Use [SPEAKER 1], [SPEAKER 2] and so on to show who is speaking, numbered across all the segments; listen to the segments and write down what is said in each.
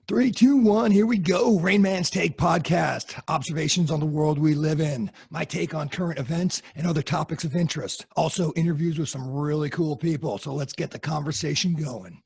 [SPEAKER 1] Three, two, one, here we go. Rainman's Take podcast. Observations on the world we live in. My take on current events and other topics of interest. Also, interviews with some really cool people. So let's get the conversation going.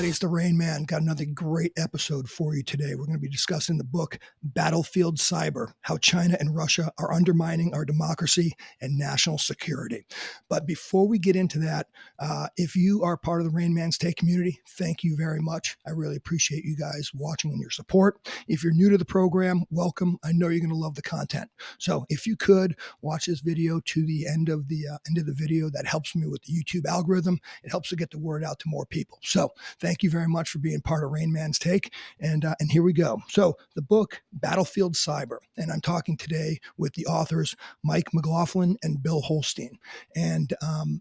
[SPEAKER 1] It's the Rain Man. Got another great episode for you today. We're going to be discussing the book Battlefield Cyber, How China and Russia Are Undermining Our Democracy and National Security. But before we get into that, if you are part of the Rain Man's Take community, thank you very much. I really appreciate you guys watching and your support. If you're new to the program, welcome. I know you're going to love the content. So if you could watch this video to the end of the video, that helps me with the YouTube algorithm. It helps to get the word out to more people. So thank you very much for being part of Rain Man's Take. And here we go. So the book, Battlefield Cyber, and I'm talking today with the authors, McLaughlin and Bill Holstein. And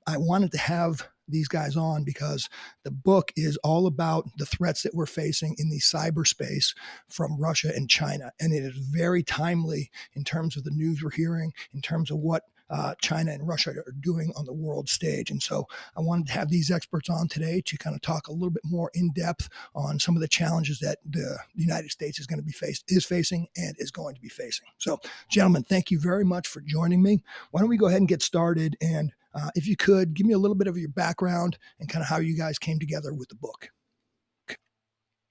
[SPEAKER 1] I wanted to have these guys on because the book is all about the threats that we're facing in the cyberspace from Russia and China. And it is very timely in terms of the news we're hearing, in terms of what China and Russia are doing on the world stage. And so I wanted to have these experts on today to kind of talk a little bit more in depth on some of the challenges that the United States is facing and is going to be facing. So gentlemen, thank you very much for joining me. Why don't we go ahead and get started? And if you could give me a little bit of your background and kind of how you guys came together with the book.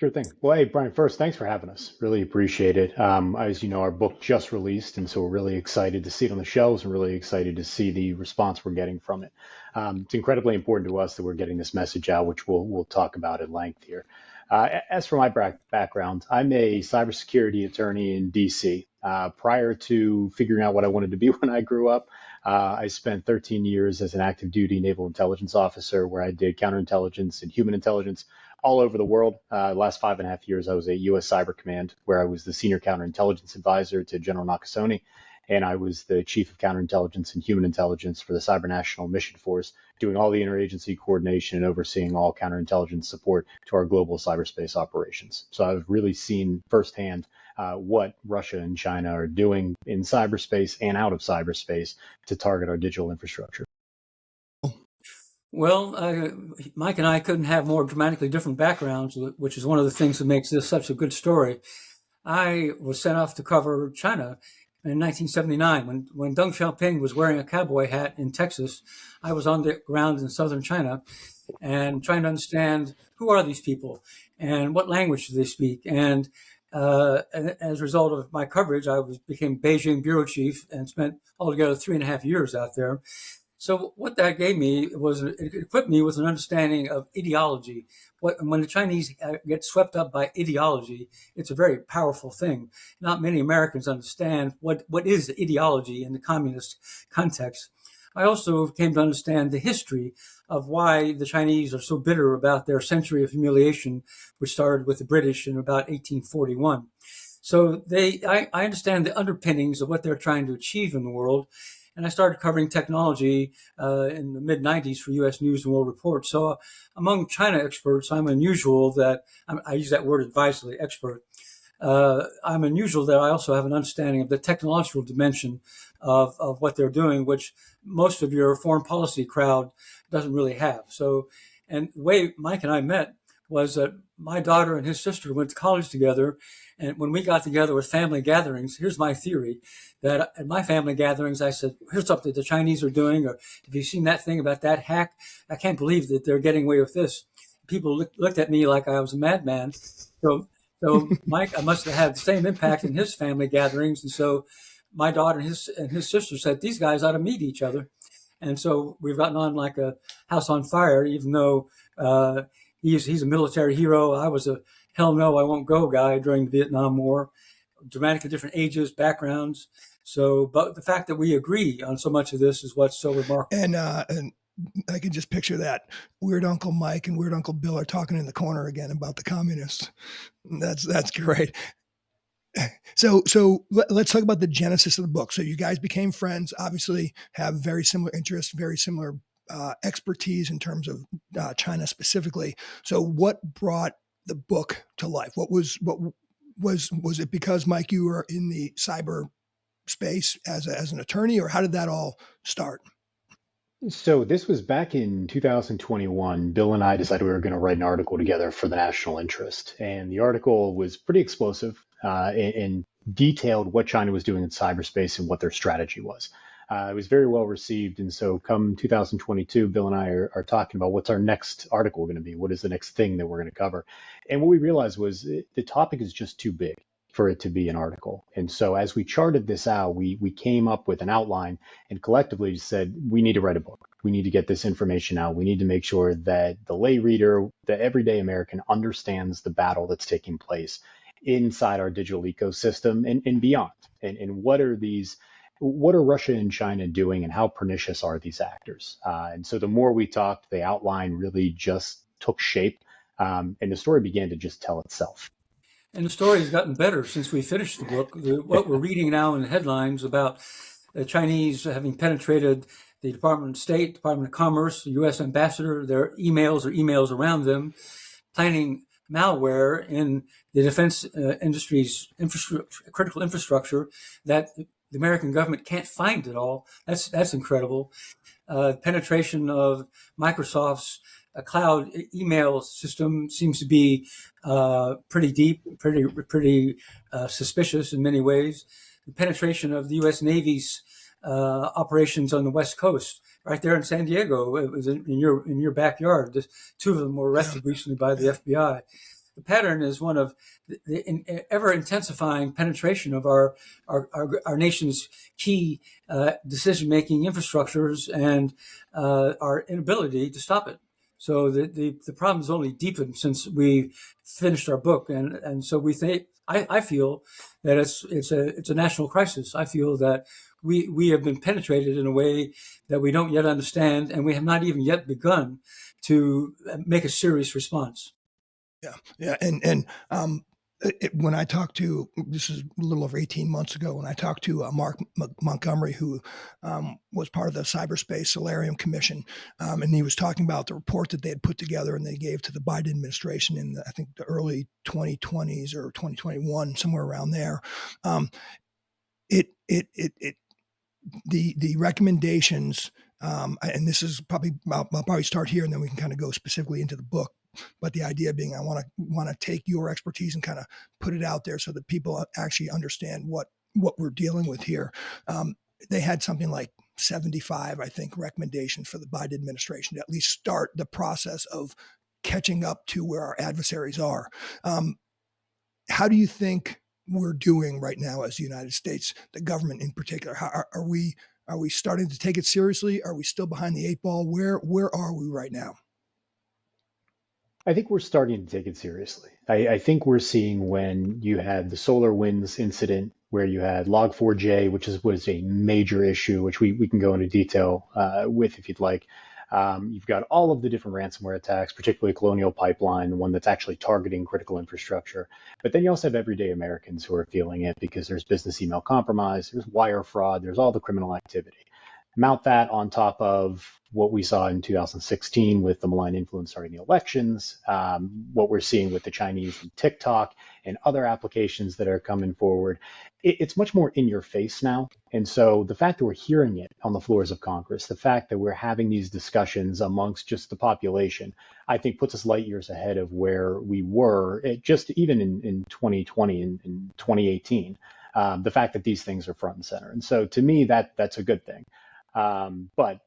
[SPEAKER 2] Sure thing. Well, hey, Brian, first, thanks for having us. Really appreciate it. As you know, our book just released, and so we're really excited to see it on the shelves and really excited to see the response we're getting from it. It's incredibly important to us that we're getting this message out, which we'll talk about at length here. As for my background, I'm a cybersecurity attorney in DC. Prior to figuring out what I wanted to be when I grew up, I spent 13 years as an active duty naval intelligence officer where I did counterintelligence and human intelligence all over the world. The last 5.5 years, I was at U.S. Cyber Command, where I was the senior counterintelligence advisor to General Nakasone, and I was the chief of counterintelligence and human intelligence for the Cyber National Mission Force, doing all the interagency coordination and overseeing all counterintelligence support to our global cyberspace operations. So I've really seen firsthand what Russia and China are doing in cyberspace and out of cyberspace to target our digital infrastructure.
[SPEAKER 3] Well, Mike and I couldn't have more dramatically different backgrounds, which is one of the things that makes this such a good story. I was sent off to cover China in 1979 when Deng Xiaoping was wearing a cowboy hat in Texas. I was on the ground in southern China and trying to understand who are these people and what language do they speak. And as a result of my coverage, I became Beijing bureau chief and spent altogether 3.5 years out there. So what that gave me was, it equipped me with an understanding of ideology. When the Chinese get swept up by ideology, it's a very powerful thing. Not many Americans understand what is ideology in the communist context. I also came to understand the history of why the Chinese are so bitter about their century of humiliation, which started with the British in about 1841. So I understand the underpinnings of what they're trying to achieve in the world. And I started covering technology in the mid-90s for U.S. News and World Report. So among China experts, I'm unusual that, I use that word advisedly, expert. I'm unusual that I also have an understanding of the technological dimension of what they're doing, which most of your foreign policy crowd doesn't really have. So, and the way Mike and I met was that my daughter and his sister went to college together. And when we got together with family gatherings, here's my theory, that at my family gatherings, I said, here's something the Chinese are doing, or have you seen that thing about that hack? I can't believe that they're getting away with this. People looked at me like I was a madman. So Mike, I must have had the same impact in his family gatherings. And so my daughter and his sister said, these guys ought to meet each other. And so we've gotten on like a house on fire, even though he's a military hero. I was a hell no, I won't go guy during the Vietnam War. Dramatically different ages, backgrounds. So, but the fact that we agree on so much of this is what's so remarkable.
[SPEAKER 1] And I can just picture that Weird Uncle Mike and Weird Uncle Bill are talking in the corner again about the communists. That's great. So let's talk about the genesis of the book. So you guys became friends, obviously have very similar interests, very similar expertise in terms of China specifically. So what brought the book to life? Was it because, Mike, you were in the cyber space as an attorney, or how did that all start?
[SPEAKER 2] So this was back in 2021. Bill and I decided we were going to write an article together for the national interest. And the article was pretty explosive and detailed what China was doing in cyberspace and what their strategy was. It was very well received. And so come 2022, Bill and I are talking about what's our next article going to be? What is the next thing that we're going to cover? And what we realized was the topic is just too big for it to be an article. And so as we charted this out, we came up with an outline and collectively said, we need to write a book. We need to get this information out. We need to make sure that the lay reader, the everyday American, understands the battle that's taking place inside our digital ecosystem and beyond. And what are Russia and China doing, and how pernicious are these actors? And so the more we talked, the outline really just took shape, and the story began to just tell itself.
[SPEAKER 3] And the story has gotten better since we finished the book. What we're reading now in the headlines about the Chinese having penetrated the Department of State, Department of Commerce, the U.S. ambassador, their emails or emails around them, planning malware in the defense industry's critical infrastructure that the American government can't find it all. That's incredible. Penetration of Microsoft's cloud email system seems to be pretty deep, pretty suspicious in many ways. The penetration of the U.S. Navy's operations on the West Coast, right there in San Diego, it was in your backyard. Two of them were arrested recently by the FBI. The pattern is one of the ever intensifying penetration of our nation's key decision-making infrastructures and our inability to stop it. So the problem has only deepened since we finished our book, and so we think I feel that it's a national crisis. I feel that we have been penetrated in a way that we don't yet understand, and we have not even yet begun to make a serious response.
[SPEAKER 1] Yeah, and when I talked to, this is a little over 18 months ago, when I talked to Mark Montgomery, who was part of the Cyberspace Solarium Commission, and he was talking about the report that they had put together and they gave to the Biden administration in I think the early 2020s or 2021, somewhere around there. The recommendations, and this is probably I'll probably start here and then we can kind of go specifically into the book. But the idea being, I want to take your expertise and kind of put it out there so that people actually understand what we're dealing with here. They had something like 75, I think, recommendations for the Biden administration to at least start the process of catching up to where our adversaries are. How do you think we're doing right now as the United States, the government in particular? Are we starting to take it seriously? Are we still behind the eight ball? Where are we right now?
[SPEAKER 2] I think we're starting to take it seriously. I think we're seeing when you had the SolarWinds incident where you had Log4j, which was a major issue, which we can go into detail with if you'd like. You've got all of the different ransomware attacks, particularly Colonial Pipeline, the one that's actually targeting critical infrastructure. But then you also have everyday Americans who are feeling it because there's business email compromise, there's wire fraud, there's all the criminal activity. Mount that on top of what we saw in 2016 with the malign influence starting the elections, what we're seeing with the Chinese and TikTok and other applications that are coming forward. It's much more in your face now. And so the fact that we're hearing it on the floors of Congress, the fact that we're having these discussions amongst just the population, I think puts us light years ahead of where we were just even in 2020 and in 2018. The fact that these things are front and center. And so to me, that's a good thing. But,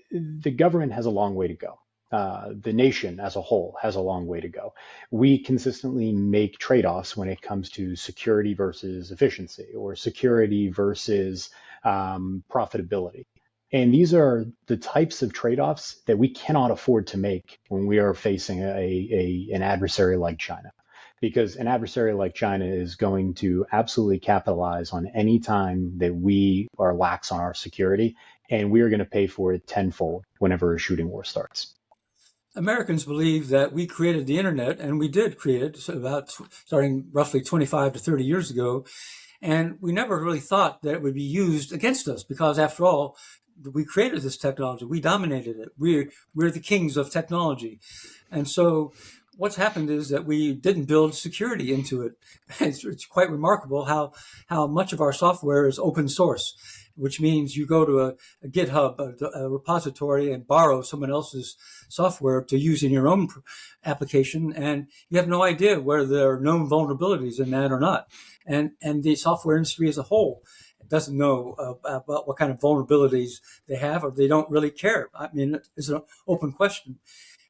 [SPEAKER 2] the government has a long way to go. The nation as a whole has a long way to go. We consistently make trade-offs when it comes to security versus efficiency or security versus profitability. And these are the types of trade-offs that we cannot afford to make when we are facing an adversary like China. because an adversary like China is going to absolutely capitalize on any time that we are lax on our security, and we are going to pay for it tenfold whenever a shooting war starts.
[SPEAKER 3] Americans believe that we created the internet, and we did create it starting roughly 25 to 30 years ago. And we never really thought that it would be used against us because, after all, we created this technology. We dominated it. We're the kings of technology. And so what's happened is that we didn't build security into it. It's quite remarkable how much of our software is open source, which means you go to a GitHub, a repository, and borrow someone else's software to use in your own application, and you have no idea whether there are known vulnerabilities in that or not. And the software industry as a whole doesn't know about what kind of vulnerabilities they have, or they don't really care. I mean, it's an open question.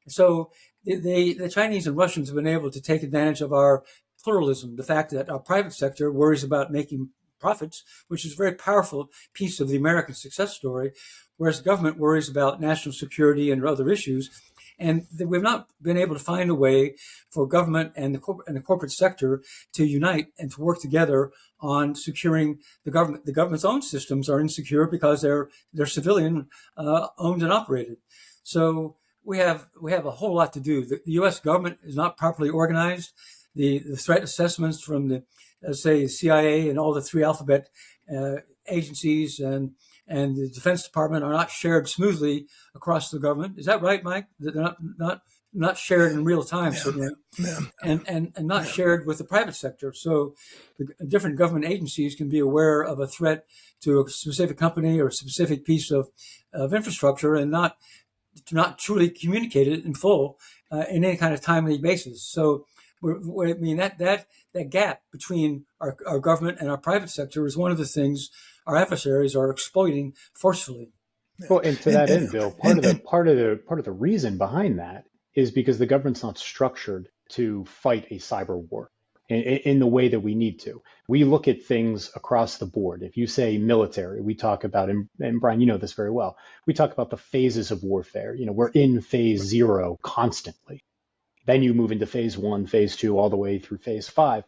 [SPEAKER 3] So the Chinese and Russians have been able to take advantage of our pluralism, the fact that our private sector worries about making profits, which is a very powerful piece of the American success story, whereas government worries about national security and other issues. And we've not been able to find a way for government and the corporate sector to unite and to work together on securing the government. The government's own systems are insecure because they're civilian owned and operated. So we have a whole lot to do. The U.S. government is not properly organized. The threat assessments from the say CIA and all the three alphabet agencies and the Defense Department are not shared smoothly across the government. Is that right, Mike? They're not shared in real time, certainly, and not shared with the private sector. So the different government agencies can be aware of a threat to a specific company or a specific piece of infrastructure and not truly communicate it in full in any kind of timely basis. So I mean, that gap between our government and our private sector is one of the things our adversaries are exploiting forcefully.
[SPEAKER 2] Well, and to that end, Bill, part of the reason behind that is because the government's not structured to fight a cyber war in the way that we need to. We look at things across the board. If you say military, we talk about, and Brian, you know this very well, we talk about the phases of warfare. You know, we're in phase 0 constantly. Then you move into phase 1, phase 2, all the way through phase 5.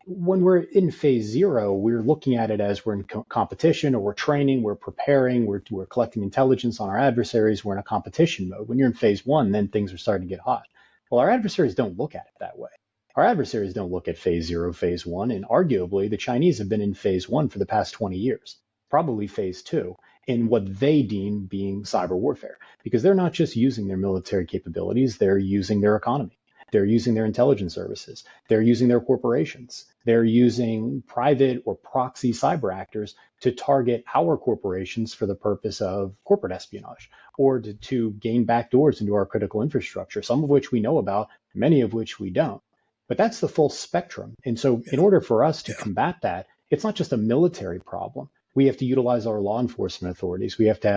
[SPEAKER 2] When we're in phase 0, we're looking at it as we're in competition, or we're training, we're preparing, we're collecting intelligence on our adversaries, we're in a competition mode. When you're in phase 1, then things are starting to get hot. Well, our adversaries don't look at it that way. Our adversaries don't look at phase 0, phase 1, and arguably the Chinese have been in phase 1 for the past 20 years, probably phase 2, in what they deem being cyber warfare, because they're not just using their military capabilities, they're using their economy. They're using their intelligence services. They're using their corporations. They're using private or proxy cyber actors to target our corporations for the purpose of corporate espionage or to gain backdoors into our critical infrastructure, some of which we know about, many of which we don't. But that's the full spectrum. And so in order for us to combat that, it's not just a military problem. We have to utilize our law enforcement authorities. We have to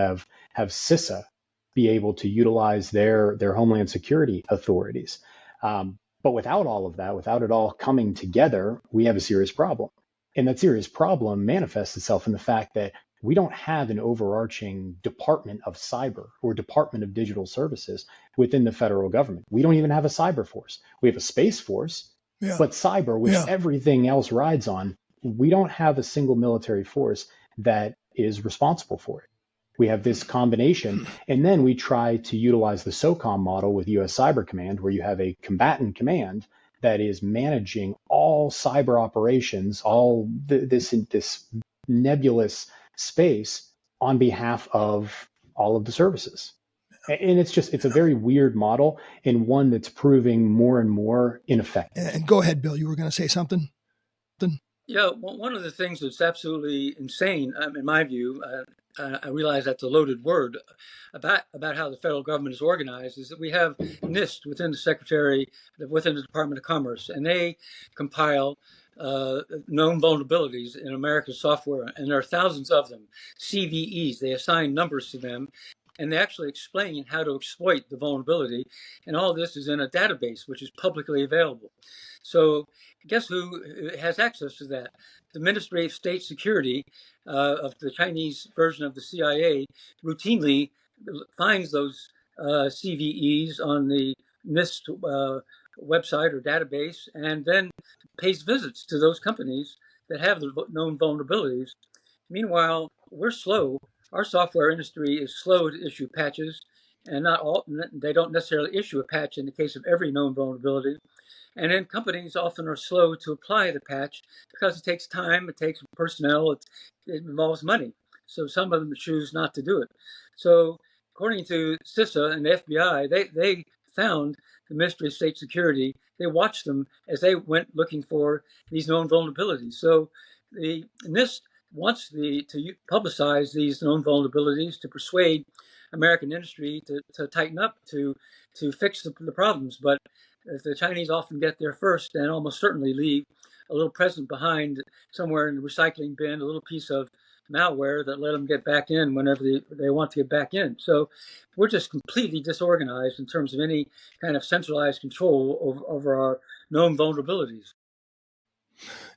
[SPEAKER 2] have CISA be able to utilize their Homeland Security authorities. But without all of that, without it all coming together, we have a serious problem. And that serious problem manifests itself in the fact that we don't have an overarching Department of Cyber or Department of Digital Services within the federal government. We don't even have a cyber force. We have a space force, but cyber, which everything else rides on, we don't have a single military force that is responsible for it. We have this combination, and then we try to utilize the SOCOM model with U.S. Cyber Command, where you have a combatant command that is managing all cyber operations, all this nebulous space on behalf of all of the services. And it's a very weird model, and one that's proving more and more ineffective.
[SPEAKER 1] And go ahead, Bill, you were going to say something?
[SPEAKER 3] Yeah, one of the things that's absolutely insane, in my view, I realize that's a loaded word, about how the federal government is organized, is that we have NIST within the Department of Commerce, and they compile known vulnerabilities in America's software, and there are thousands of them, CVEs. They assign numbers to them, and they actually explain how to exploit the vulnerability, and all this is in a database which is publicly available. So guess who has access to that? The Ministry of State Security of the Chinese version of the CIA routinely finds those CVEs on the NIST website or database and then pays visits to those companies that have the known vulnerabilities. Meanwhile, we're slow. Our software industry is slow to issue patches, and they don't necessarily issue a patch in the case of every known vulnerability. And then companies often are slow to apply the patch because it takes time, it takes personnel, it involves money. So some of them choose not to do it. So according to CISA and the FBI, they found the Ministry of State Security. They watched them as they went looking for these known vulnerabilities. So the NIST wants to publicize these known vulnerabilities to persuade American industry to tighten up, to fix the problems. But if the Chinese often get there first and almost certainly leave a little present behind somewhere in the recycling bin, a little piece of malware that let them get back in whenever they want to get back in. So we're just completely disorganized in terms of any kind of centralized control over our known vulnerabilities.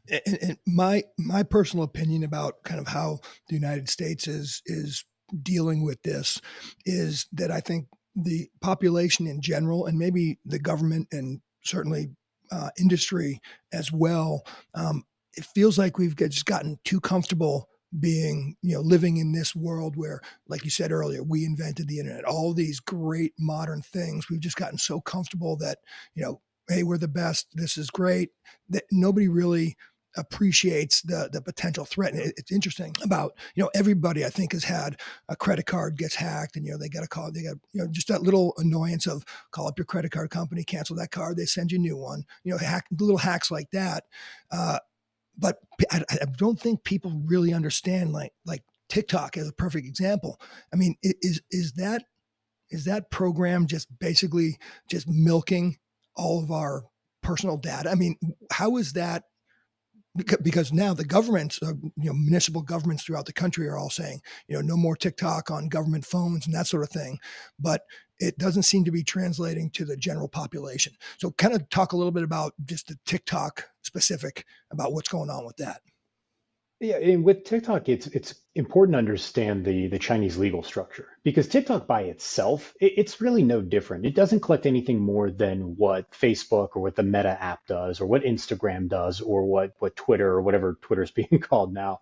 [SPEAKER 1] And my personal opinion about kind of how the United States is dealing with this is that I think the population in general, and maybe the government and certainly industry as well, it feels like we've just gotten too comfortable being, living in this world where, like you said earlier, we invented the internet, all these great modern things. We've just gotten so comfortable that, hey, we're the best. This is great. That nobody really appreciates the potential threat. And it's interesting about, everybody I think has had a credit card gets hacked and, they got a call, they got, just that little annoyance of call up your credit card company, cancel that card, they send you a new one, little hacks like that. But I don't think people really understand like TikTok as a perfect example. I mean, is that program just basically just milking all of our personal data? I mean, how is that? Because now the governments, municipal governments throughout the country are all saying, no more TikTok on government phones and that sort of thing. But it doesn't seem to be translating to the general population. So kind of talk a little bit about just the TikTok specific about what's going on with that.
[SPEAKER 2] Yeah, and with TikTok, it's important to understand the Chinese legal structure because TikTok by itself, it's really no different. It doesn't collect anything more than what Facebook or what the Meta app does or what Instagram does or what Twitter or whatever Twitter's being called now.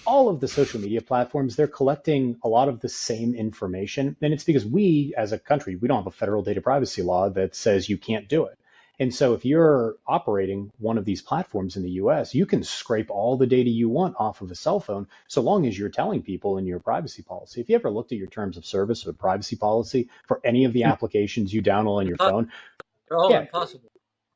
[SPEAKER 2] All of the social media platforms, they're collecting a lot of the same information. And it's because we, as a country, we don't have a federal data privacy law that says you can't do it. And so if you're operating one of these platforms in the US, you can scrape all the data you want off of a cell phone, so long as you're telling people in your privacy policy. If you ever looked at your terms of service or privacy policy for any of the applications you download on your phone,
[SPEAKER 3] they're all impossible.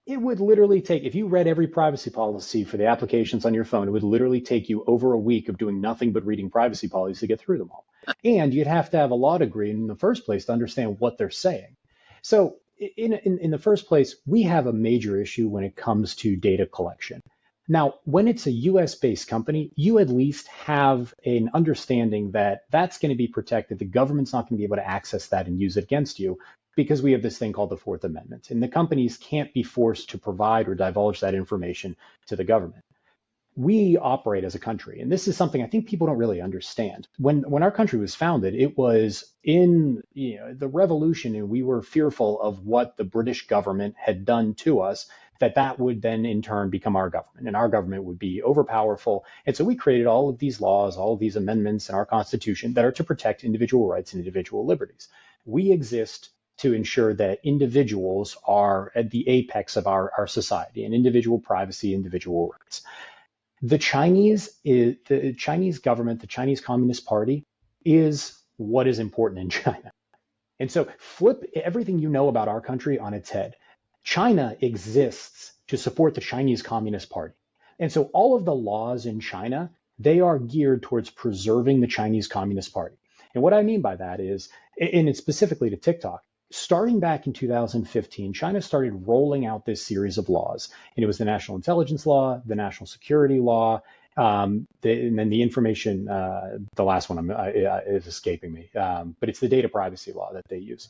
[SPEAKER 2] It would literally take, if you read every privacy policy for the applications on your phone, it would literally take you over a week of doing nothing but reading privacy policies to get through them all. And you'd have to have a law degree in the first place to understand what they're saying. So in the first place, we have a major issue when it comes to data collection. Now, when it's a US-based company, you at least have an understanding that that's going to be protected. The government's not going to be able to access that and use it against you because we have this thing called the Fourth Amendment. And the companies can't be forced to provide or divulge that information to the government. We operate as a country, and this is something I think people don't really understand. When our country was founded, it was in the revolution, and we were fearful of what the British government had done to us, that would then in turn become our government, and our government would be overpowerful. And so we created all of these laws, all of these amendments in our Constitution that are to protect individual rights and individual liberties. We exist to ensure that individuals are at the apex of our society, and individual privacy, individual rights. The Chinese government, the Chinese Communist Party is what is important in China. And so flip everything you know about our country on its head. China exists to support the Chinese Communist Party. And so all of the laws in China, they are geared towards preserving the Chinese Communist Party. And what I mean by that is, and it's specifically to TikTok, starting back in 2015, China started rolling out this series of laws. And it was the National Intelligence Law, the National Security Law, and then the information, the last one is escaping me, but it's the data privacy law that they use.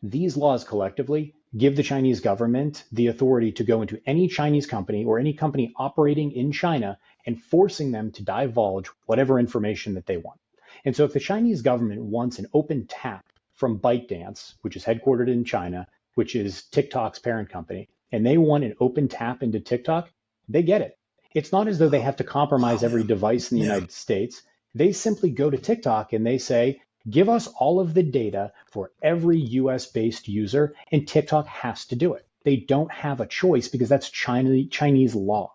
[SPEAKER 2] These laws collectively give the Chinese government the authority to go into any Chinese company or any company operating in China and forcing them to divulge whatever information that they want. And so if the Chinese government wants an open tap from ByteDance, which is headquartered in China, which is TikTok's parent company, and they want an open tap into TikTok, they get it. It's not as though they have to compromise every device in the United States. They simply go to TikTok and they say, give us all of the data for every US-based user, and TikTok has to do it. They don't have a choice because that's Chinese law.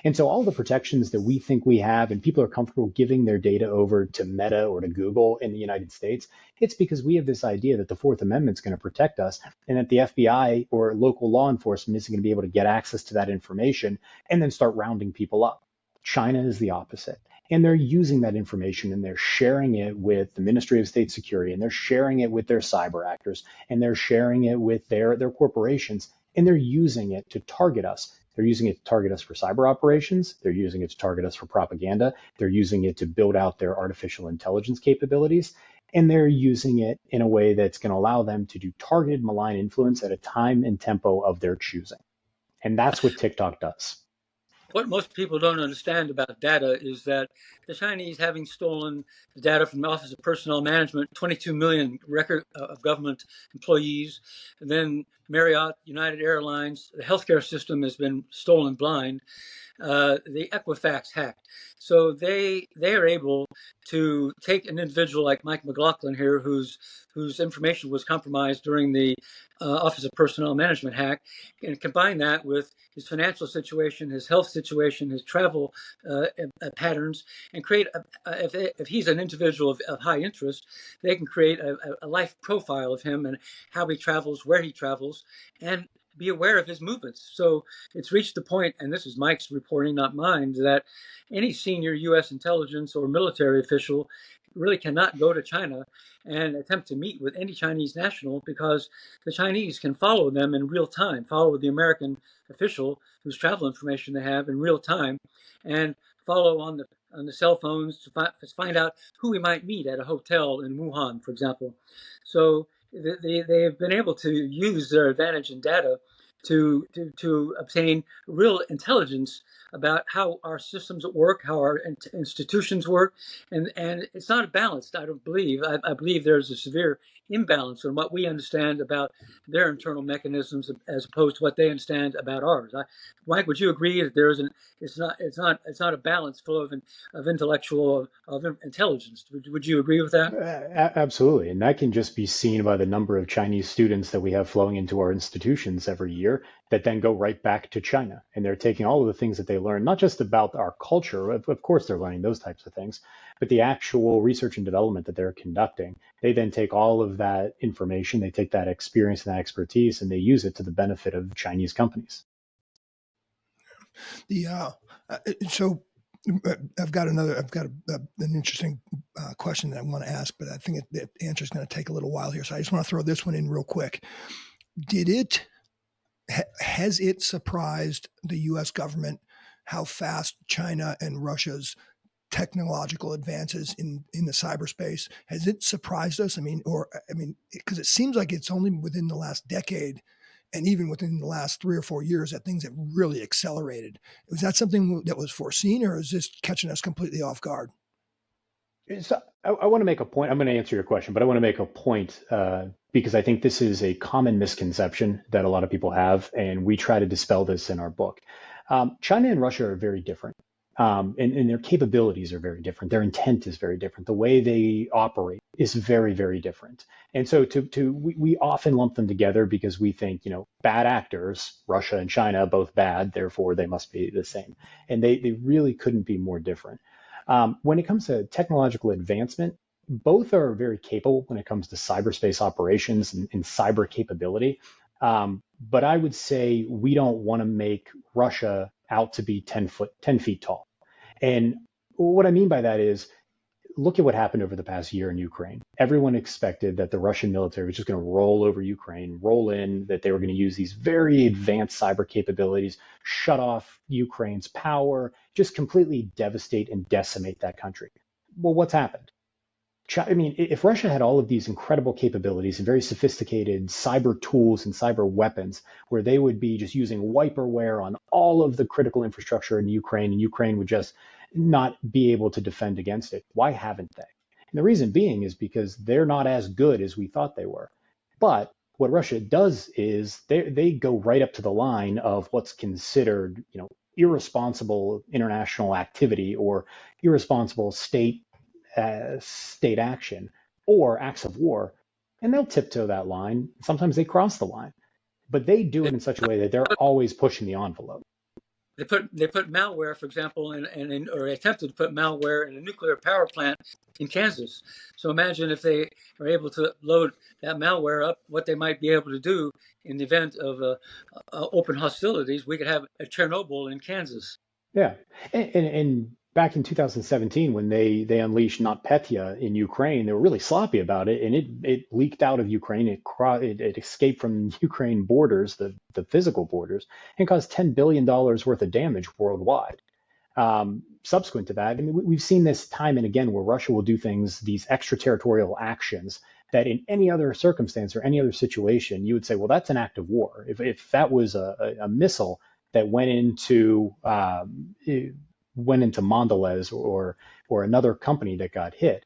[SPEAKER 2] And so all the protections that we think we have, and people are comfortable giving their data over to Meta or to Google in the United States, it's because we have this idea that the Fourth Amendment is going to protect us and that the FBI or local law enforcement isn't going to be able to get access to that information and then start rounding people up. China is the opposite. And they're using that information and they're sharing it with the Ministry of State Security, and they're sharing it with their cyber actors, and they're sharing it with their corporations, and they're using it to target us. They're using it to target us for cyber operations. They're using it to target us for propaganda. They're using it to build out their artificial intelligence capabilities. And they're using it in a way that's going to allow them to do targeted malign influence at a time and tempo of their choosing. And that's what TikTok does.
[SPEAKER 3] What most people don't understand about data is that the Chinese, having stolen the data from the Office of Personnel Management, 22 million record of government employees, and then Marriott, United Airlines, the healthcare system has been stolen blind. The Equifax hacked. So they are able to take an individual like Mike McLaughlin here, whose information was compromised during the Office of Personnel Management hack, and combine that with his financial situation, his health situation, his travel patterns, and create, if he's an individual of high interest, they can create a life profile of him and how he travels, where he travels, and be aware of his movements. So it's reached the point, and this is Mike's reporting, not mine, that any senior U.S. intelligence or military official really cannot go to China and attempt to meet with any Chinese national, because the Chinese can follow them in real time, follow the American official whose travel information they have in real time, and follow on the cell phones to find out who we might meet at a hotel in Wuhan, for example. So they have been able to use their advantage in data to obtain real intelligence about how our systems work, how our institutions work, and it's not balanced. I don't believe. I believe there's a severe imbalance in what we understand about their internal mechanisms as opposed to what they understand about ours. Mike, would you agree that there isn't? It's not a balanced flow of intellectual of intelligence. Would you agree with that?
[SPEAKER 2] Absolutely. And that can just be seen by the number of Chinese students that we have flowing into our institutions every year that then go right back to China. And they're taking all of the things that they learn, not just about our culture, of course they're learning those types of things, but the actual research and development that they're conducting. They then take all of that information, they take that experience and that expertise, and they use it to the benefit of Chinese companies.
[SPEAKER 1] So I've got an interesting question that I want to ask, but I think the answer is going to take a little while here. So I just want to throw this one in real quick. Has it surprised the U.S. government how fast China and Russia's technological advances in the cyberspace? Has it surprised us? I mean, because it seems like it's only within the last decade, and even within the last 3 or 4 years, that things have really accelerated. Was that something that was foreseen, or is this catching us completely off guard?
[SPEAKER 2] So I want to make a point. I'm going to answer your question, but I want to make a point because I think this is a common misconception that a lot of people have, and we try to dispel this in our book. China and Russia are very different, and their capabilities are very different. Their intent is very different. The way they operate is very, very different. And so we often lump them together because we think, bad actors, Russia and China, both bad, therefore they must be the same. And they really couldn't be more different. When it comes to technological advancement, both are very capable when it comes to cyberspace operations and cyber capability. But I would say we don't want to make Russia out to be 10 feet tall. And what I mean by that is, look at what happened over the past year in Ukraine. Everyone expected that the Russian military was just going to roll over Ukraine, roll in, that they were going to use these very advanced cyber capabilities, shut off Ukraine's power, just completely devastate and decimate that country. Well, what's happened? If Russia had all of these incredible capabilities and very sophisticated cyber tools and cyber weapons, where they would be just using wiperware on all of the critical infrastructure in Ukraine, and Ukraine would just not be able to defend against it, why haven't they? And the reason being is because they're not as good as we thought they were. But What Russia does is they go right up to the line of what's considered, irresponsible international activity or irresponsible state action or acts of war, and they'll tiptoe that line. Sometimes they cross the line, but they do it in such a way that they're always pushing the envelope.
[SPEAKER 3] They put malware, for example, or attempted to put malware in a nuclear power plant in Kansas. So imagine if they are able to load that malware up, what they might be able to do in the event of open hostilities. We could have a Chernobyl in Kansas.
[SPEAKER 2] Yeah, and back in 2017, when they unleashed NotPetya in Ukraine, they were really sloppy about it, and it leaked out of Ukraine. It escaped from Ukraine borders, the physical borders, and caused $10 billion worth of damage worldwide. Subsequent to that, I mean, we've seen this time and again where Russia will do things, these extraterritorial actions that in any other circumstance or any other situation, you would say, well, that's an act of war. If that was a missile that went into Mondelez or another company that got hit,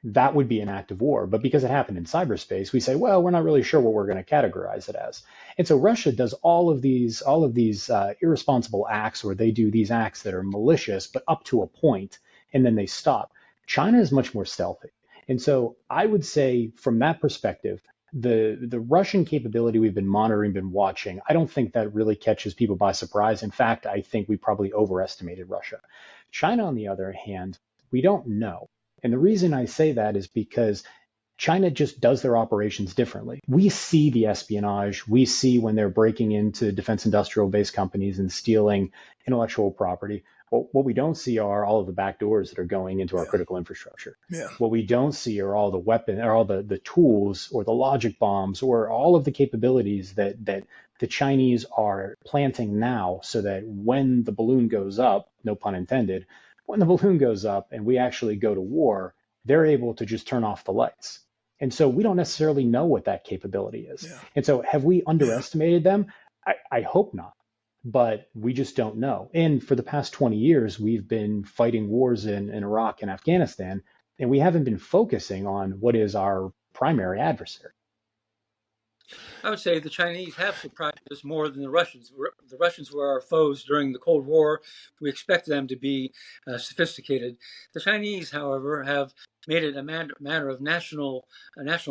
[SPEAKER 2] that would be an act of war. But because it happened in cyberspace, we say, well, we're not really sure what we're going to categorize it as. And so Russia does all of these irresponsible acts, or they do these acts that are malicious, but up to a point, and then they stop. China is much more stealthy. And so I would say from that perspective, the Russian capability we've been monitoring, been watching, I don't think that really catches people by surprise. In fact, I think we probably overestimated Russia. China, on the other hand, we don't know. And the reason I say that is because China just does their operations differently. We see the espionage. We see when they're breaking into defense industrial base companies and stealing intellectual property. What we don't see are all of the back doors that are going into our critical infrastructure.
[SPEAKER 1] Yeah.
[SPEAKER 2] What we don't see are all the weapons, or all the tools, or the logic bombs, or all of the capabilities that the Chinese are planting now, so that when the balloon goes up, no pun intended, when the balloon goes up and we actually go to war, they're able to just turn off the lights. And so we don't necessarily know what that capability is.
[SPEAKER 1] Yeah.
[SPEAKER 2] And so have we underestimated them? I hope not, but we just don't know. And for the past 20 years, we've been fighting wars in Iraq and Afghanistan, and we haven't been focusing on what is our primary adversary.
[SPEAKER 3] I would say the Chinese have surprised us more than the Russians. The Russians were our foes during the Cold War. We expect them to be sophisticated. The Chinese, however, have made it a matter of national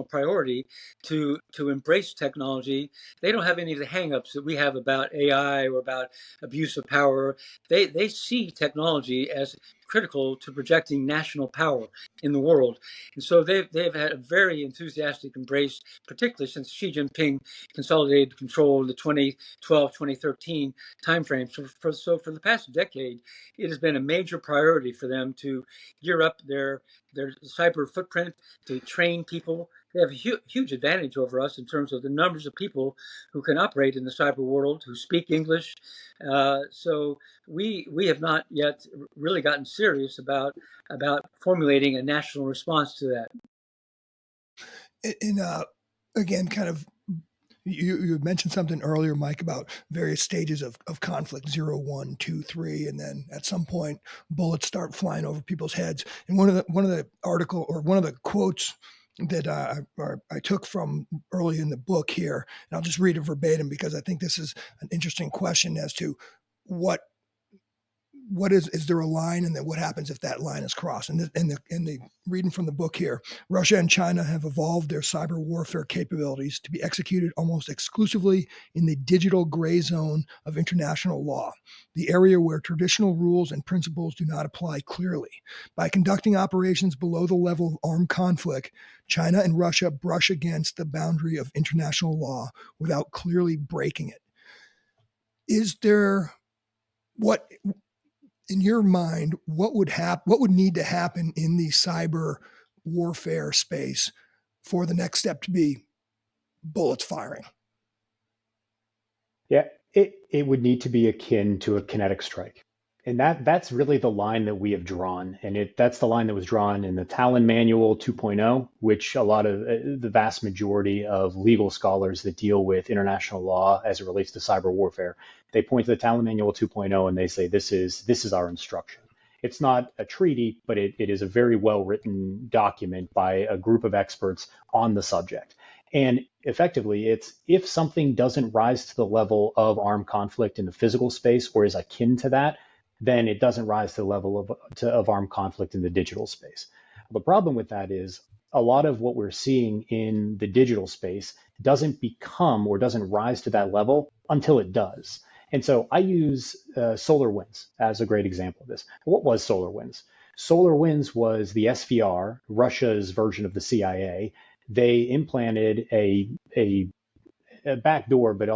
[SPEAKER 3] priority to embrace technology. They don't have any of the hangups that we have about AI or about abuse of power. They see technology as critical to projecting national power in the world. And so they've had a very enthusiastic embrace, particularly since Xi Jinping consolidated control in the 2012-2013 timeframe. So for the past decade, it has been a major priority for them to gear up their cyber footprint, to train people. They have a huge advantage over us in terms of the numbers of people who can operate in the cyber world, who speak English. So we have not yet really gotten serious about formulating a national response to that.
[SPEAKER 1] And again, kind of, you mentioned something earlier, Mike, about various stages of conflict, 0, 1, 2, 3, and then at some point bullets start flying over people's heads. And one of the article, or one of the quotes that I took from early in the book here, and I'll just read it verbatim because I think this is an interesting question as to what is there a line, and then what happens if that line is crossed? And the reading from the book here, Russia and China have evolved their cyber warfare capabilities to be executed almost exclusively in the digital gray zone of international law, the area where traditional rules and principles do not apply clearly. By conducting operations below the level of armed conflict, China and Russia brush against the boundary of international law without clearly breaking it. Is there what? In your mind, what would need to happen in the cyber warfare space for the next step to be bullets firing?
[SPEAKER 2] Yeah, it would need to be akin to a kinetic strike. And that's really the line that we have drawn. And that's the line that was drawn in the Talon Manual 2.0, which a lot of the vast majority of legal scholars that deal with international law as it relates to cyber warfare, they point to the Talon Manual 2.0 and they say, this is our instruction. It's not a treaty, but it is a very well-written document by a group of experts on the subject. And effectively, it's if something doesn't rise to the level of armed conflict in the physical space or is akin to that, then it doesn't rise to the level of armed conflict in the digital space. The problem with that is a lot of what we're seeing in the digital space doesn't become or doesn't rise to that level until it does. And so I use SolarWinds as a great example of this. What was SolarWinds? SolarWinds was the SVR, Russia's version of the CIA. They implanted a backdoor, but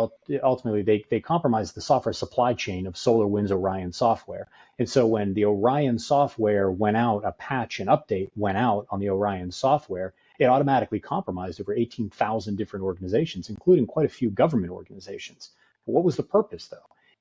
[SPEAKER 2] ultimately they compromised the software supply chain of SolarWinds Orion software. And so when the Orion software went out, a patch and update went out on the Orion software, it automatically compromised over 18,000 different organizations, including quite a few government organizations. But what was the purpose, though?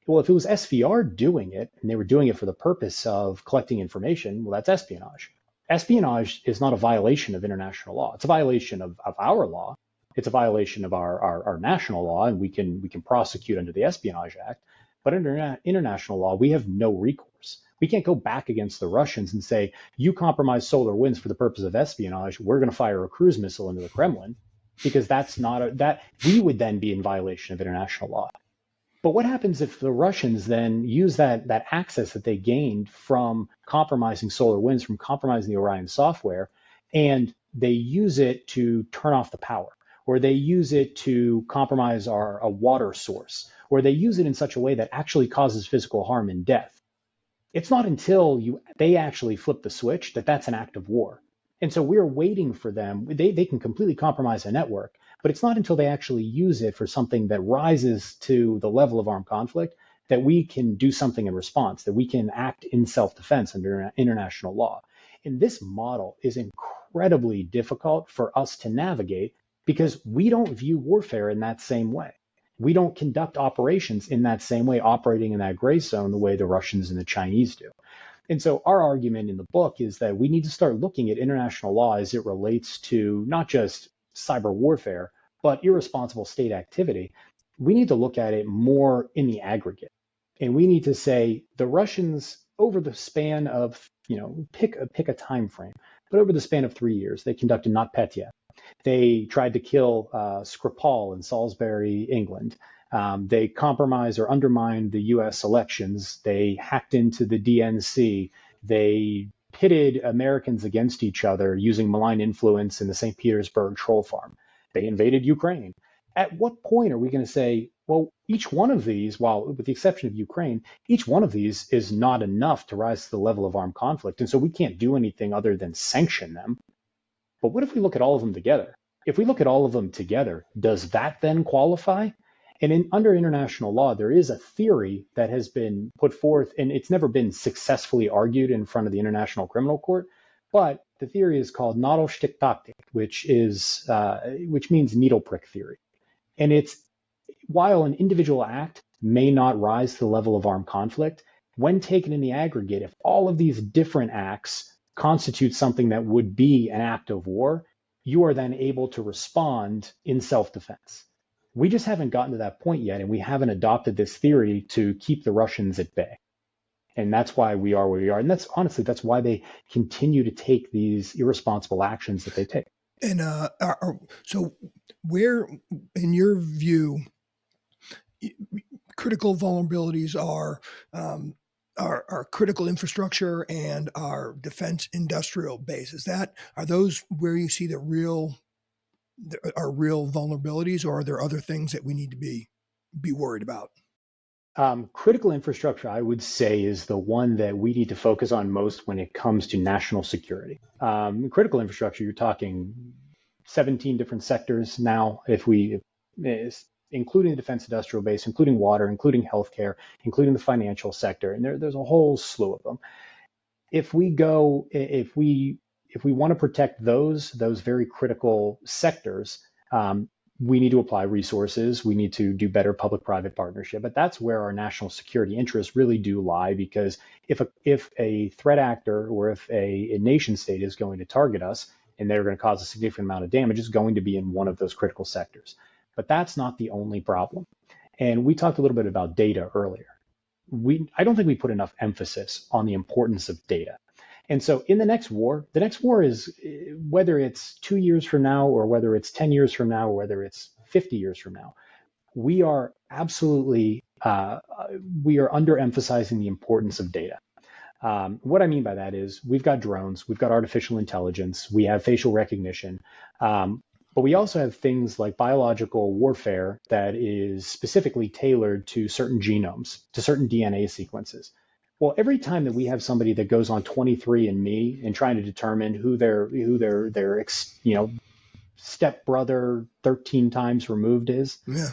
[SPEAKER 2] Well, if it was SVR doing it, and they were doing it for the purpose of collecting information, well, that's espionage. Espionage is not a violation of international law. It's a violation of our law. It's a violation of our national law, and we can prosecute under the Espionage Act. But under international law, we have no recourse. We can't go back against the Russians and say, you compromised SolarWinds for the purpose of espionage, we're going to fire a cruise missile into the Kremlin, because that's not that we would then be in violation of international law. But what happens if the Russians then use that access that they gained from compromising SolarWinds, from compromising the Orion software, and they use it to turn off the power, or they use it to compromise a water source, or they use it in such a way that actually causes physical harm and death? It's not until they actually flip the switch that that's an act of war. And so we're waiting for them. They can completely compromise a network, but it's not until they actually use it for something that rises to the level of armed conflict that we can do something in response, that we can act in self-defense under international law. And this model is incredibly difficult for us to navigate because we don't view warfare in that same way. We don't conduct operations in that same way, operating in that gray zone the way the Russians and the Chinese do. And so our argument in the book is that we need to start looking at international law as it relates to not just cyber warfare, but irresponsible state activity. We need to look at it more in the aggregate. And we need to say the Russians, over the span of, pick a time frame, but over the span of 3 years, they conducted NotPetya. They tried to kill Skripal in Salisbury, England. They compromised or undermined the US elections. They hacked into the DNC. They pitted Americans against each other using malign influence in the St. Petersburg troll farm. They invaded Ukraine. At what point are we going to say, well, each one of these, well, with the exception of Ukraine, each one of these is not enough to rise to the level of armed conflict, and so we can't do anything other than sanction them? But what if we look at all of them together? If we look at all of them together, does that then qualify? And under international law, there is a theory that has been put forth, and it's never been successfully argued in front of the International Criminal Court. But the theory is called Nadelstichtaktik, which means needle prick theory. And it's while an individual act may not rise to the level of armed conflict, when taken in the aggregate, if all of these different acts constitute something that would be an act of war, you are then able to respond in self-defense. We just haven't gotten to that point yet, and we haven't adopted this theory to keep the Russians at bay. And that's why we are where we are. And that's why they continue to take these irresponsible actions that they take.
[SPEAKER 1] And so where, in your view, critical vulnerabilities are our critical infrastructure and our defense industrial base? Are those where you see our real vulnerabilities, or are there other things that we need to be worried about?
[SPEAKER 2] Critical infrastructure, I would say, is the one that we need to focus on most when it comes to national security. Critical infrastructure, you're talking 17 different sectors now, including the defense industrial base, including water, including healthcare, including the financial sector, and there's a whole slew of them. If we want to protect those very critical sectors, we need to apply resources. We need to do better public-private partnership. But that's where our national security interests really do lie, because if a threat actor or if a nation state is going to target us and they're going to cause a significant amount of damage, it's going to be in one of those critical sectors. But that's not the only problem. And we talked a little bit about data earlier. I don't think we put enough emphasis on the importance of data. And so in the next war is whether it's 2 years from now or whether it's 10 years from now or whether it's 50 years from now, we are absolutely we are underemphasizing the importance of data. What I mean by that is we've got drones, we've got artificial intelligence, we have facial recognition, but we also have things like biological warfare that is specifically tailored to certain genomes, to certain DNA sequences. Well, every time that we have somebody that goes on 23andMe and trying to determine who their stepbrother 13 times removed is,
[SPEAKER 1] Yeah.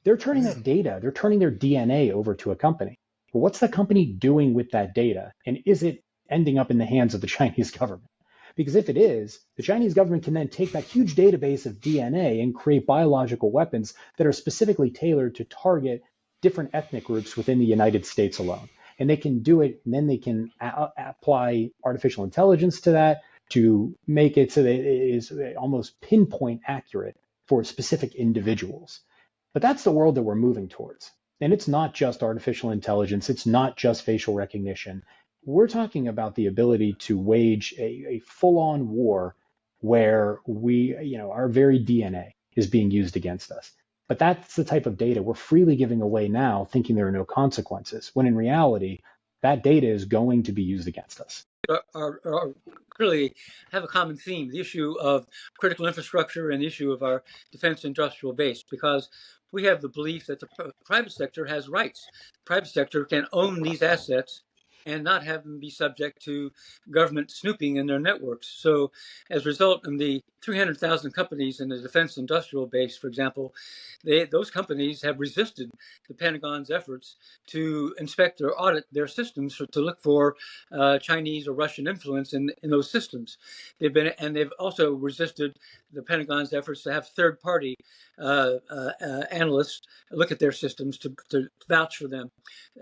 [SPEAKER 2] they're turning that data, they're turning their DNA over to a company. Well, what's the company doing with that data? And is it ending up in the hands of the Chinese government? Because if it is, the Chinese government can then take that huge database of DNA and create biological weapons that are specifically tailored to target different ethnic groups within the United States alone. And they can do it, and then they can apply artificial intelligence to that to make it so that it is almost pinpoint accurate for specific individuals. But that's the world that we're moving towards. And it's not just artificial intelligence. It's not just facial recognition. We're talking about the ability to wage a full-on war where our very DNA is being used against us. But that's the type of data we're freely giving away now, thinking there are no consequences, when in reality, that data is going to be used against us.
[SPEAKER 3] Are clearly have a common theme, the issue of critical infrastructure and the issue of our defense industrial base, because we have the belief that the private sector has rights. The private sector can own these assets and not have them be subject to government snooping in their networks. So as a result, in the 300,000 companies in the defense industrial base, for example, those companies have resisted the Pentagon's efforts to inspect or audit their systems to look for Chinese or Russian influence in those systems. They've also resisted the Pentagon's efforts to have third-party analysts look at their systems to vouch for them.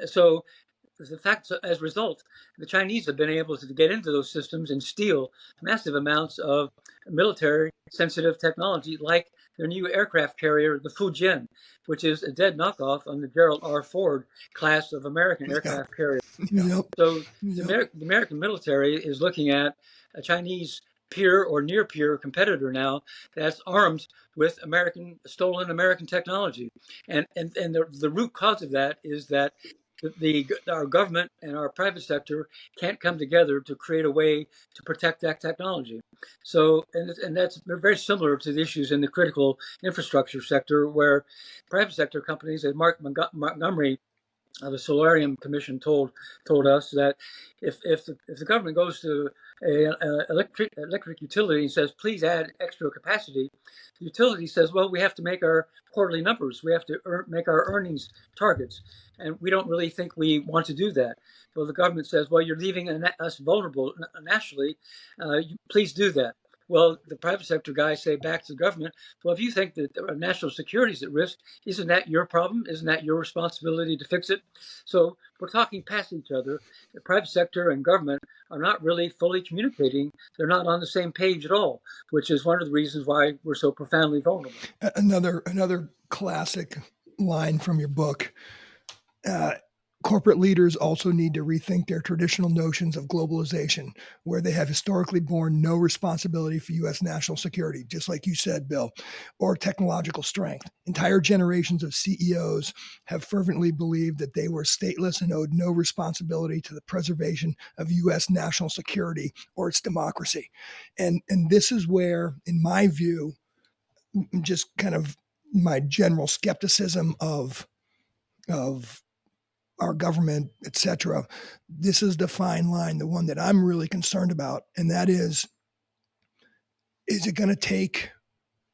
[SPEAKER 3] So the fact, as a result, the Chinese have been able to get into those systems and steal massive amounts of military sensitive technology, like their new aircraft carrier, the Fujian, which is a dead knockoff on the Gerald R. Ford class of American aircraft carrier.
[SPEAKER 1] Yep.
[SPEAKER 3] So the American military is looking at a Chinese peer or near peer competitor now that's armed with stolen American technology. And the root cause of that is that our government and our private sector can't come together to create a way to protect that technology. So, and that's very similar to the issues in the critical infrastructure sector, where private sector companies, as Mark Montgomery the Solarium Commission told us that if the government goes to a electric utility and says, please add extra capacity, the utility says, well, we have to make our quarterly numbers. We have to make our earnings targets. And we don't really think we want to do that. Well, the government says, well, you're leaving us vulnerable nationally. Please do that. Well, the private sector guys say back to the government, well, if you think that national security is at risk, isn't that your problem? Isn't that your responsibility to fix it? So we're talking past each other. The private sector and government are not really fully communicating. They're not on the same page at all, which is one of the reasons why we're so profoundly vulnerable.
[SPEAKER 1] Another classic line from your book. Corporate leaders also need to rethink their traditional notions of globalization, where they have historically borne no responsibility for U.S. national security, just like you said, Bill, or technological strength. Entire generations of CEOs have fervently believed that they were stateless and owed no responsibility to the preservation of U.S. national security or its democracy. And this is where, in my view, just kind of my general skepticism of our government, et cetera, this is the fine line, the one that I'm really concerned about. And that is it going to take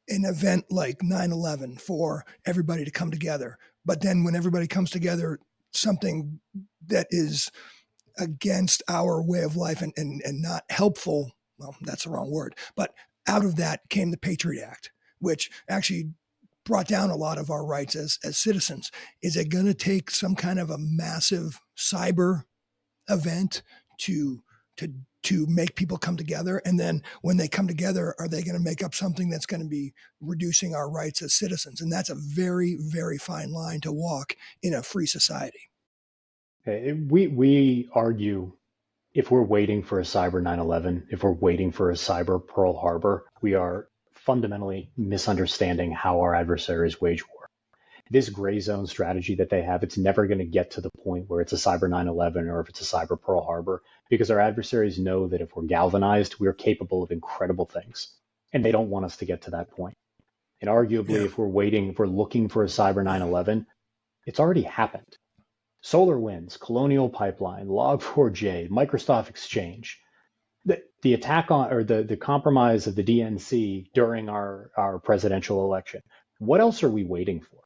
[SPEAKER 1] an event like 9/11 for everybody to come together? But then when everybody comes together, something that is against our way of life and not helpful, well, that's the wrong word, but out of that came the Patriot Act, which actually brought down a lot of our rights as citizens. Is it going to take some kind of a massive cyber event to make people come together? And then when they come together, are they going to make up something that's going to be reducing our rights as citizens? And that's a very, very fine line to walk in a free society.
[SPEAKER 2] We argue if we're waiting for a cyber 9/11, if we're waiting for a cyber Pearl Harbor, we are fundamentally misunderstanding how our adversaries wage war. This gray zone strategy that they have, it's never going to get to the point where it's a cyber 9/11 or if it's a cyber Pearl Harbor, because our adversaries know that if we're galvanized, we're capable of incredible things. And they don't want us to get to that point. And arguably,
[SPEAKER 1] Yeah.
[SPEAKER 2] if we're looking for a cyber 9/11, it's already happened. SolarWinds, Colonial Pipeline, Log4j, Microsoft Exchange, the attack on, or the compromise of the DNC during our presidential election. What else are we waiting for?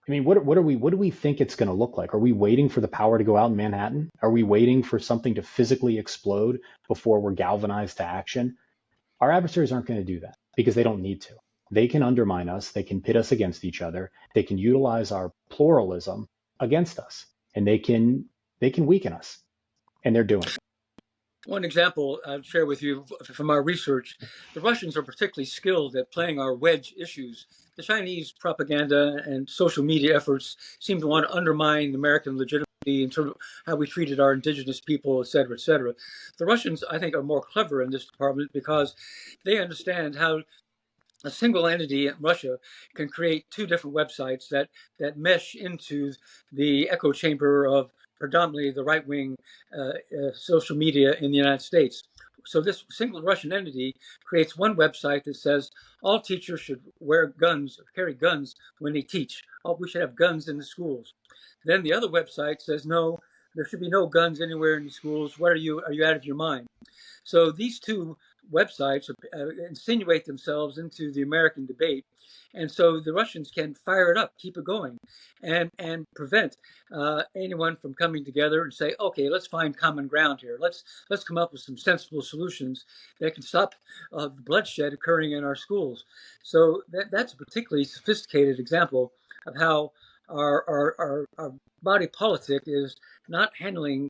[SPEAKER 2] I mean, what do we think it's going to look like? Are we waiting for the power to go out in Manhattan? Are we waiting for something to physically explode before we're galvanized to action? Our adversaries aren't going to do that because they don't need to. They can undermine us. They can pit us against each other. They can utilize our pluralism against us, and they can weaken us, and they're doing it.
[SPEAKER 3] One example I'll share with you from our research, the Russians are particularly skilled at playing our wedge issues. The Chinese propaganda and social media efforts seem to want to undermine American legitimacy in terms of how we treated our indigenous people, et cetera, et cetera. The Russians, I think, are more clever in this department because they understand how a single entity in Russia can create two different websites that mesh into the echo chamber of predominantly the right-wing social media in the United States. So this single Russian entity creates one website that says all teachers should wear guns or carry guns when they teach. We should have guns in the schools. Then the other website says no, there should be no guns anywhere in the schools. What are you out of your mind? So these two websites insinuate themselves into the American debate. And so the Russians can fire it up, keep it going, and prevent anyone from coming together and say, okay, let's find common ground here. Let's come up with some sensible solutions that can stop the bloodshed occurring in our schools. So that's a particularly sophisticated example of how our body politic is not handling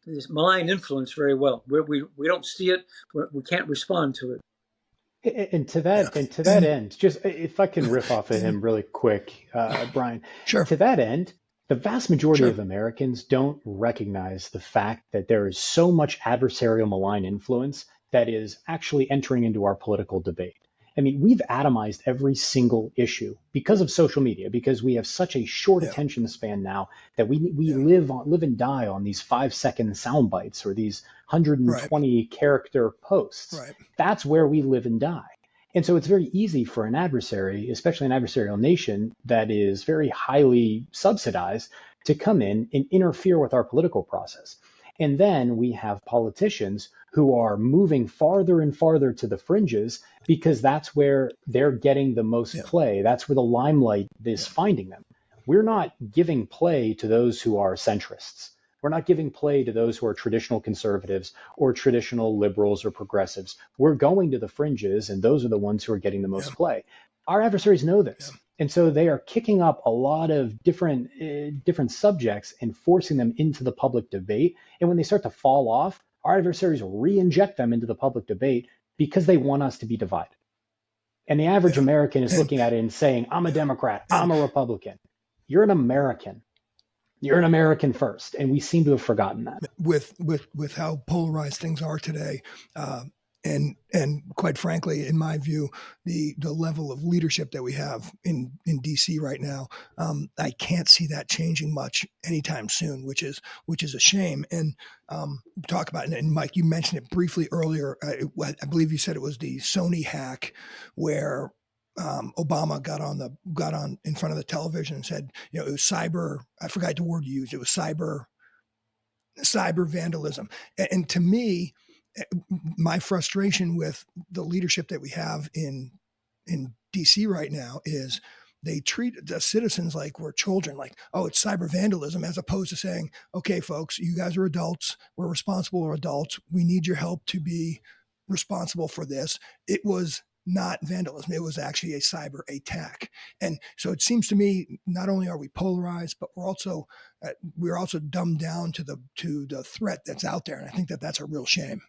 [SPEAKER 3] this malign influence very well. We don't see it. We can't respond to it.
[SPEAKER 2] And to that end, just if I can riff off of him really quick, Brian.
[SPEAKER 1] Sure.
[SPEAKER 2] To that end, the vast majority
[SPEAKER 1] Sure.
[SPEAKER 2] of Americans don't recognize the fact that there is so much adversarial malign influence that is actually entering into our political debate. I mean, we've atomized every single issue because of social media, because we have such a short attention span now that we live and die on these 5-second sound bites or these 120 character posts.
[SPEAKER 1] Right.
[SPEAKER 2] That's where we live and die. And so it's very easy for an adversary, especially an adversarial nation that is very highly subsidized, to come in and interfere with our political process. And then we have politicians who are moving farther and farther to the fringes because that's where they're getting the most play. That's where the limelight is finding them. We're not giving play to those who are centrists. We're not giving play to those who are traditional conservatives or traditional liberals or progressives. We're going to the fringes, and those are the ones who are getting the most play. Our adversaries know this. And so they are kicking up a lot of different subjects and forcing them into the public debate. And when they start to fall off, our adversaries re-inject them into the public debate because they want us to be divided. And the average American is looking at it and saying, I'm a Democrat, I'm a Republican. You're an American. You're an American first. And we seem to have forgotten that.
[SPEAKER 1] With how polarized things are today, and quite frankly, in my view, the level of leadership that we have in DC right now, I can't see that changing much anytime soon, which is a shame. And talk about it. And Mike, you mentioned it briefly earlier. I believe you said it was the Sony hack where Obama got on in front of the television and said, it was cyber. I forgot the word you used. It was cyber vandalism. And to me, my frustration with the leadership that we have in DC right now is they treat the citizens like we're children, like, oh, it's cyber vandalism, as opposed to saying, okay, folks, you guys are adults. We're responsible adults. We need your help to be responsible for this. It was not vandalism. It was actually a cyber attack. And so it seems to me, not only are we polarized, but we're also dumbed down to the threat that's out there. And I think that that's a real shame.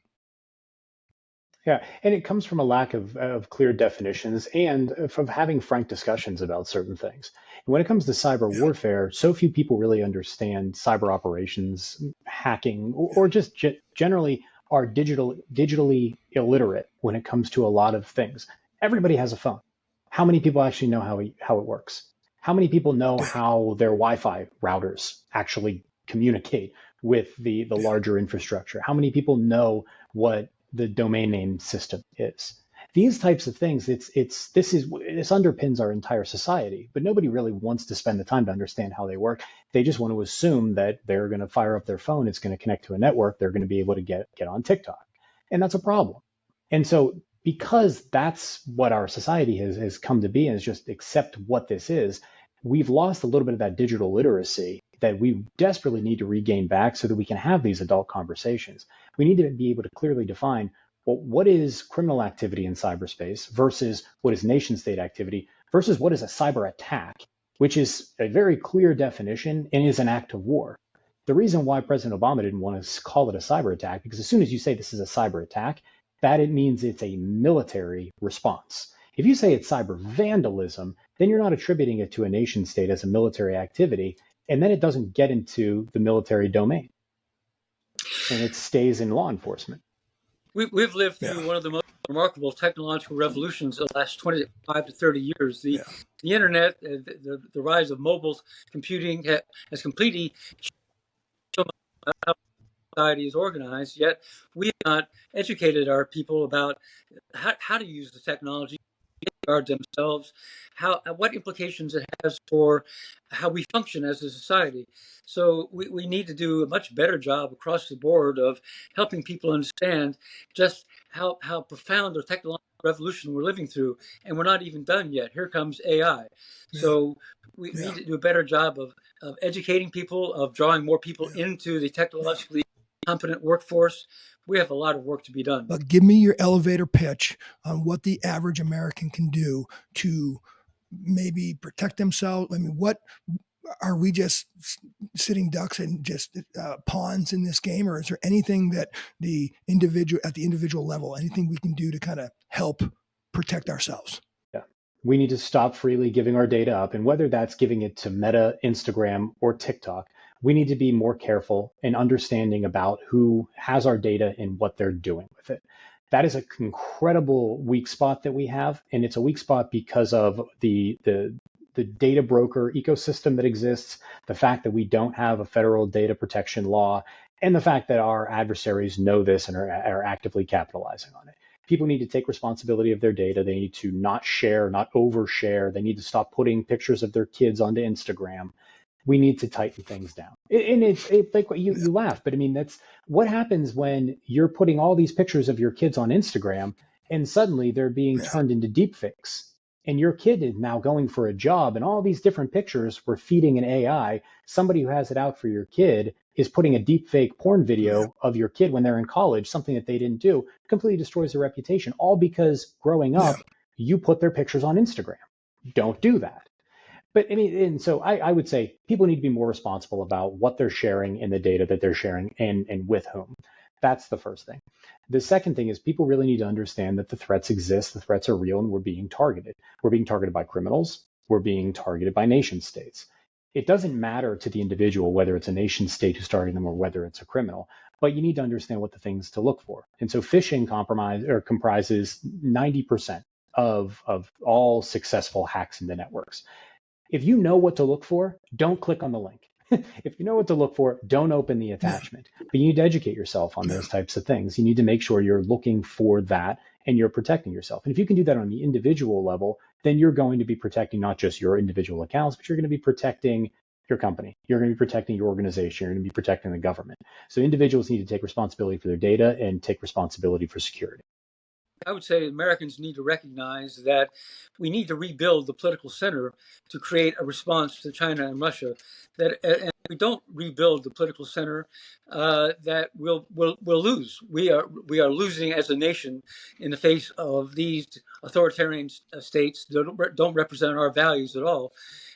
[SPEAKER 2] Yeah, and it comes from a lack of clear definitions and from having frank discussions about certain things. And when it comes to cyber
[SPEAKER 1] Yeah,
[SPEAKER 2] warfare, so few people really understand cyber operations, hacking,
[SPEAKER 1] yeah,
[SPEAKER 2] or just generally are digitally illiterate when it comes to a lot of things. Everybody has a phone. How many people actually know how it works? How many people know
[SPEAKER 1] yeah,
[SPEAKER 2] how their Wi-Fi routers actually communicate with the
[SPEAKER 1] yeah,
[SPEAKER 2] larger infrastructure? How many people know what the domain name system is? These types of things, this underpins our entire society, but nobody really wants to spend the time to understand how they work. They just want to assume that they're going to fire up their phone, it's going to connect to a network, they're going to be able to get on TikTok. And that's a problem. And so because that's what our society has come to be and is just accept what this is, we've lost a little bit of that digital literacy that we desperately need to regain back so that we can have these adult conversations. We need to be able to clearly define, well, what is criminal activity in cyberspace versus what is nation state activity versus what is a cyber attack, which is a very clear definition and is an act of war. The reason why President Obama didn't want to call it a cyber attack, because as soon as you say this is a cyber attack, that it means it's a military response. If you say it's cyber vandalism, then you're not attributing it to a nation state as a military activity, and then it doesn't get into the military domain, and it stays in law enforcement.
[SPEAKER 3] We've lived
[SPEAKER 1] yeah,
[SPEAKER 3] through one of the most remarkable technological revolutions of the last 25 to 30 years. The
[SPEAKER 1] yeah,
[SPEAKER 3] the internet, the rise of mobile computing has completely changed how society is organized. Yet we have not educated our people about how to use the technology, guard themselves, what implications it has for how we function as a society. So we need to do a much better job across the board of helping people understand just how profound the technological revolution we're living through. And we're not even done yet. Here comes AI.
[SPEAKER 1] yeah,
[SPEAKER 3] So we
[SPEAKER 1] yeah.
[SPEAKER 3] need to do a better job of educating people, of drawing more people
[SPEAKER 1] Yeah.
[SPEAKER 3] into the technologically competent workforce. We have a lot of work to be done.
[SPEAKER 1] But give me your elevator pitch on what the average American can do to maybe protect themselves. I mean, what are we just sitting ducks and just pawns in this game, or is there anything that the individual at the individual level, anything we can do to kind of help protect ourselves?
[SPEAKER 2] Yeah. We need to stop freely giving our data up. And whether that's giving it to Meta, Instagram, or TikTok, we need to be more careful and understanding about who has our data and what they're doing with it. That is an incredible weak spot that we have. And it's a weak spot because of the data broker ecosystem that exists, the fact that we don't have a federal data protection law, and the fact that our adversaries know this and are actively capitalizing on it. People need to take responsibility of their data. They need to not share, not overshare. They need to stop putting pictures of their kids onto Instagram. We need to tighten things down. And it's like you laugh, but I mean, that's what happens when you're putting all these pictures of your kids on Instagram and suddenly they're being
[SPEAKER 1] Yeah,
[SPEAKER 2] turned into deepfakes. And your kid is now going for a job, and all these different pictures we're feeding an AI. Somebody who has it out for your kid is putting a deep fake porn
[SPEAKER 1] yeah,
[SPEAKER 2] video of your kid when they're in college, something that they didn't do, completely destroys their reputation, all because growing
[SPEAKER 1] yeah,
[SPEAKER 2] up, you put their pictures on Instagram. Don't do that. But I mean, and so I would say people need to be more responsible about what they're sharing and the data that they're sharing and with whom. That's the first thing. The second thing is people really need to understand that the threats exist, the threats are real, and we're being targeted. We're being targeted by criminals, we're being targeted by nation states. It doesn't matter to the individual whether it's a nation state who's targeting them or whether it's a criminal, but you need to understand what the things to look for. And so phishing comprises 90% of all successful hacks into networks. If you know what to look for, don't click on the link. If you know what to look for, don't open the
[SPEAKER 1] yeah,
[SPEAKER 2] attachment. But you need to educate yourself on
[SPEAKER 1] yeah,
[SPEAKER 2] those types of things. You need to make sure you're looking for that and you're protecting yourself. And if you can do that on the individual level, then you're going to be protecting not just your individual accounts, but you're going to be protecting your company. You're going to be protecting your organization. You're going to be protecting the government. So individuals need to take responsibility for their data and take responsibility for security.
[SPEAKER 3] I would say Americans need to recognize that we need to rebuild the political center to create a response to China and Russia. That and if we don't rebuild the political center, that we'll lose. We are losing as a nation in the face of these authoritarian states that don't represent our values at all.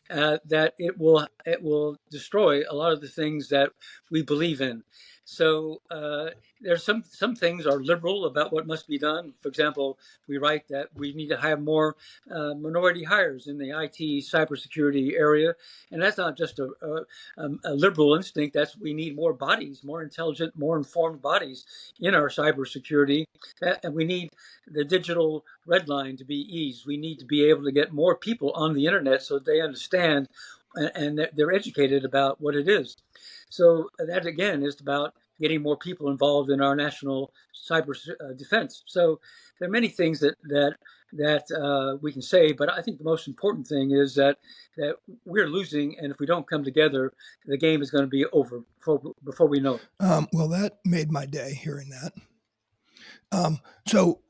[SPEAKER 3] That it will destroy a lot of the things that we believe in. So there's some things are liberal about what must be done. For example, we write that we need to have more minority hires in the IT cybersecurity area, and that's not just a liberal instinct. That's we need more bodies, more intelligent, more informed bodies in our cybersecurity, and we need the digital red line to be eased. We need to be able to get more people on the internet so that they understand and they're educated about what it is. So that again is about getting more people involved in our national cyber defense. So there are many things that we can say, but I think the most important thing is that we're losing, and if we don't come together, the game is going to be over before we know it.
[SPEAKER 1] Well, that made my day hearing that. So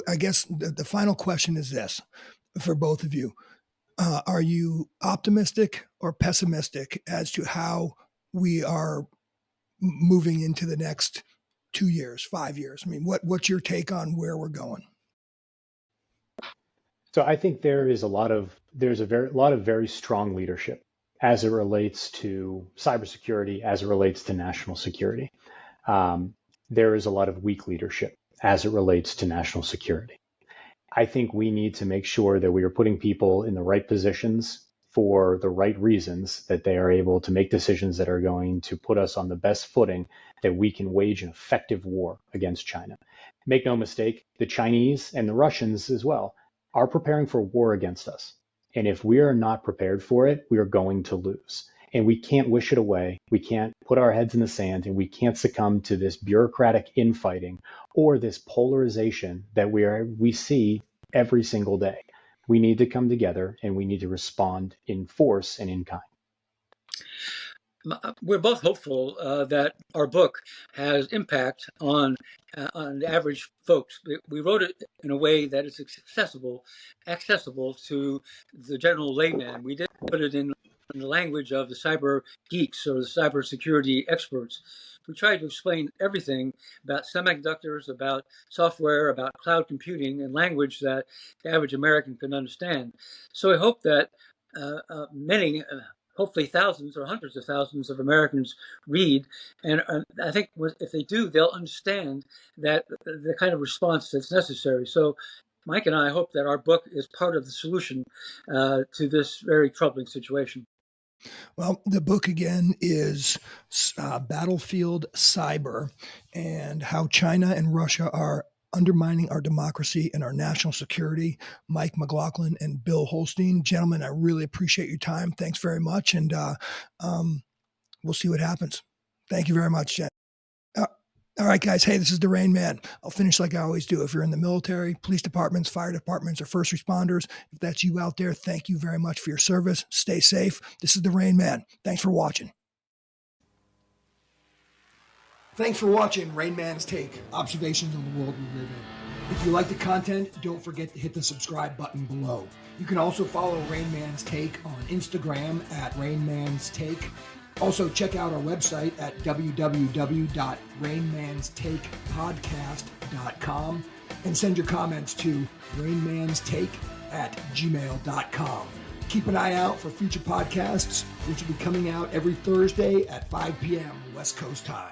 [SPEAKER 1] I guess the final question is this for both of you. Are you optimistic or pessimistic as to how we are moving into the next 2 years, 5 years? I mean, what's your take on where we're going?
[SPEAKER 2] So I think there's a lot of very strong leadership as it relates to cybersecurity, as it relates to national security. There is a lot of weak leadership as it relates to national security. I think we need to make sure that we are putting people in the right positions for the right reasons, that they are able to make decisions that are going to put us on the best footing that we can wage an effective war against China. Make no mistake, the Chinese and the Russians as well are preparing for war against us. And if we are not prepared for it, we are going to lose. And we can't wish it away. We can't put our heads in the sand, and we can't succumb to this bureaucratic infighting or this polarization that we see every single day. We need to come together, and we need to respond in force and in kind.
[SPEAKER 3] We're both hopeful that our book has impact on the average folks. We wrote it in a way that is accessible to the general layman. We didn't put it in the language of the cyber geeks or the cybersecurity experts. We tried to explain everything about semiconductors, about software, about cloud computing in language that the average American can understand. So I hope that many, hopefully thousands or hundreds of thousands of Americans read. And I think if they do, they'll understand that the kind of response that's necessary. So Mike and I hope that our book is part of the solution to this very troubling situation.
[SPEAKER 1] Well, the book again is Battlefield Cyber, and how China and Russia are undermining our democracy and our national security. Mike McLaughlin and Bill Holstein. Gentlemen, I really appreciate your time. Thanks very much, and we'll see what happens. Thank you very much, Jen. All right, guys. Hey, this is the Rain Man. I'll finish like I always do. If you're in the military, police departments, fire departments, or first responders, if that's you out there, thank you very much for your service. Stay safe. This is the Rain Man. Thanks for watching. Thanks for watching Rain Man's Take, observations on the world we live in. If you like the content, don't forget to hit the subscribe button below. You can also follow Rain Man's Take on Instagram at Rain Man's Take. Also, check out our website at www.rainmanstakepodcast.com and send your comments to rainmanstake@gmail.com. Keep an eye out for future podcasts, which will be coming out every Thursday at 5 p.m. West Coast time.